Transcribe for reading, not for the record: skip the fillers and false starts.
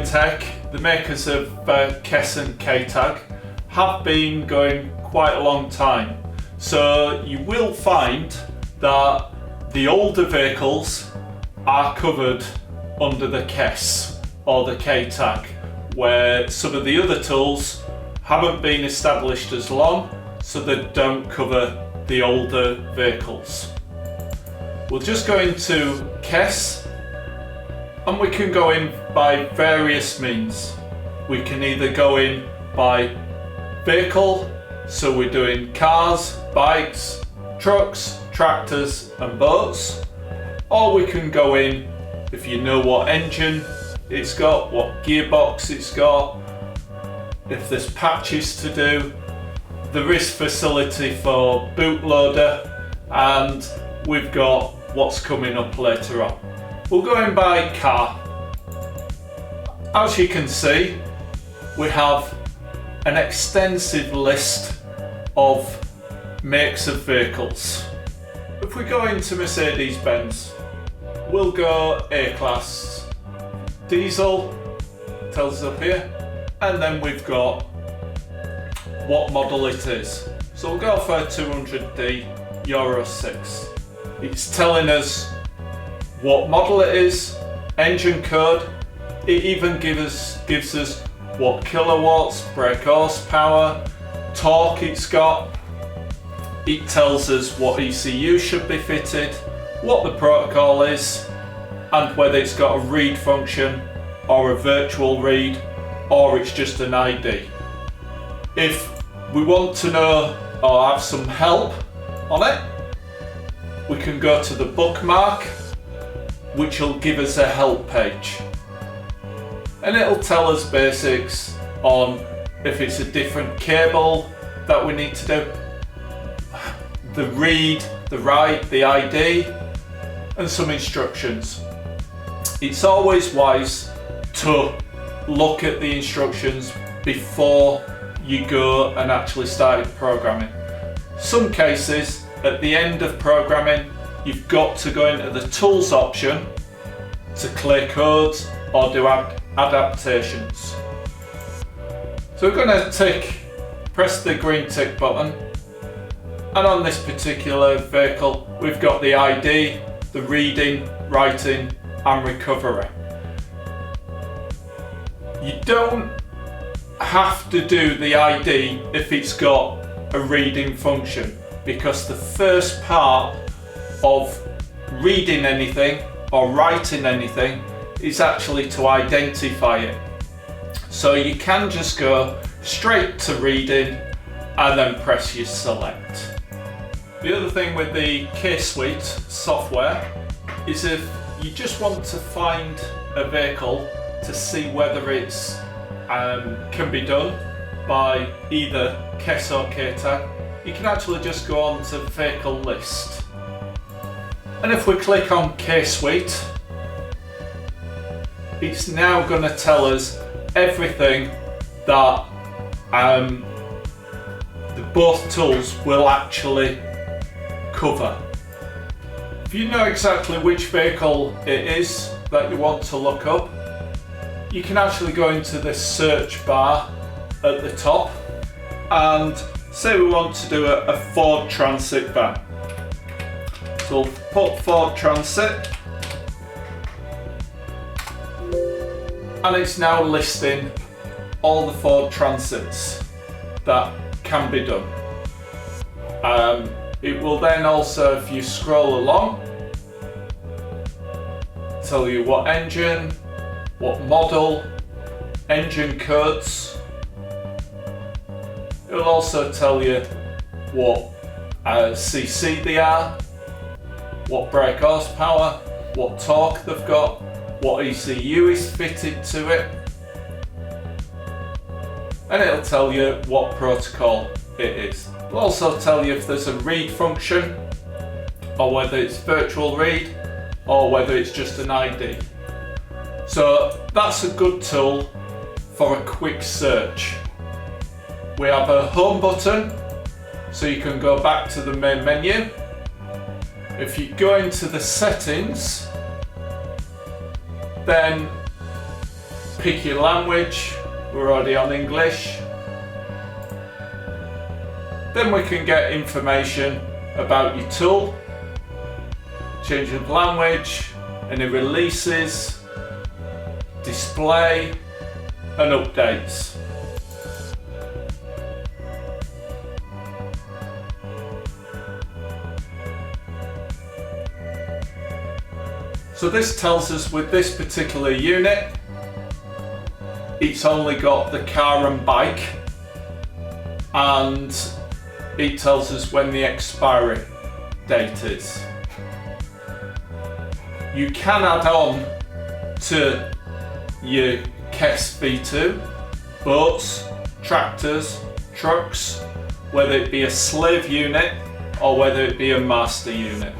Alientech, the makers of Kess and K-Tag, have been going quite a long time. So you will find that the older vehicles are covered under the Kess or the K-Tag, where some of the other tools haven't been established as long, so they don't cover the older vehicles. We'll just go into Kess, and we can go in by various means. We can either go in by vehicle, so we're doing cars, bikes, trucks, tractors and boats, or we can go in if you know what engine it's got, what gearbox it's got, if there's patches to do. There is facility for bootloader, and we've got what's coming up later on. We'll go in by car. As you can see, we have an extensive list of makes of vehicles. If we go into Mercedes-Benz, we'll go A-Class, diesel, tells us up here, and then we've got what model it is. So we'll go for 200D Euro 6. It's telling us what model it is, engine code. It even gives us what kilowatts, brake horsepower, torque it's got. It tells us what ECU should be fitted, what the protocol is, and whether it's got a read function or a virtual read, or it's just an ID. If we want to know or have some help on it, we can go to the bookmark, which will give us a help page. And it'll tell us basics on if it's a different cable that we need to do, the read, the write, the ID, and some instructions. It's always wise to look at the instructions before you go and actually start programming. Some cases, at the end of programming, you've got to go into the tools option to clear codes or do adaptations. So we're going to press the green tick button, and on this particular vehicle we've got the ID, the reading, writing and recovery. You don't have to do the ID if it's got a reading function, because the first part of reading anything or writing anything is actually to identify it. So you can just go straight to reading and then press your select. The other thing with the K-Suite software is if you just want to find a vehicle to see whether it's can be done by either Kess or K-Tag, you can actually just go on to vehicle list. And if we click on K-Suite, it's now going to tell us everything that both tools will actually cover. If you know exactly which vehicle it is that you want to look up, you can actually go into this search bar at the top and say we want to do a Ford Transit van. So we'll put Ford Transit, and it's now listing all the Ford Transits that can be done. It will then also, if you scroll along, tell you what engine, what model, engine codes. It will also tell you what cc they are, what brake horsepower, what torque they've got, what ECU is fitted to it, and it'll tell you what protocol it is. It'll also tell you if there's a read function, or whether it's virtual read, or whether it's just an ID. So that's a good tool for a quick search. We have a home button, so you can go back to the main menu. If you go into the settings, then pick your language. We're already on English. Then we can get information about your tool, change of language, any releases, display and updates. So this tells us with this particular unit, it's only got the car and bike, and it tells us when the expiry date is. You can add on to your Kess V2 boats, tractors, trucks, whether it be a slave unit or whether it be a master unit.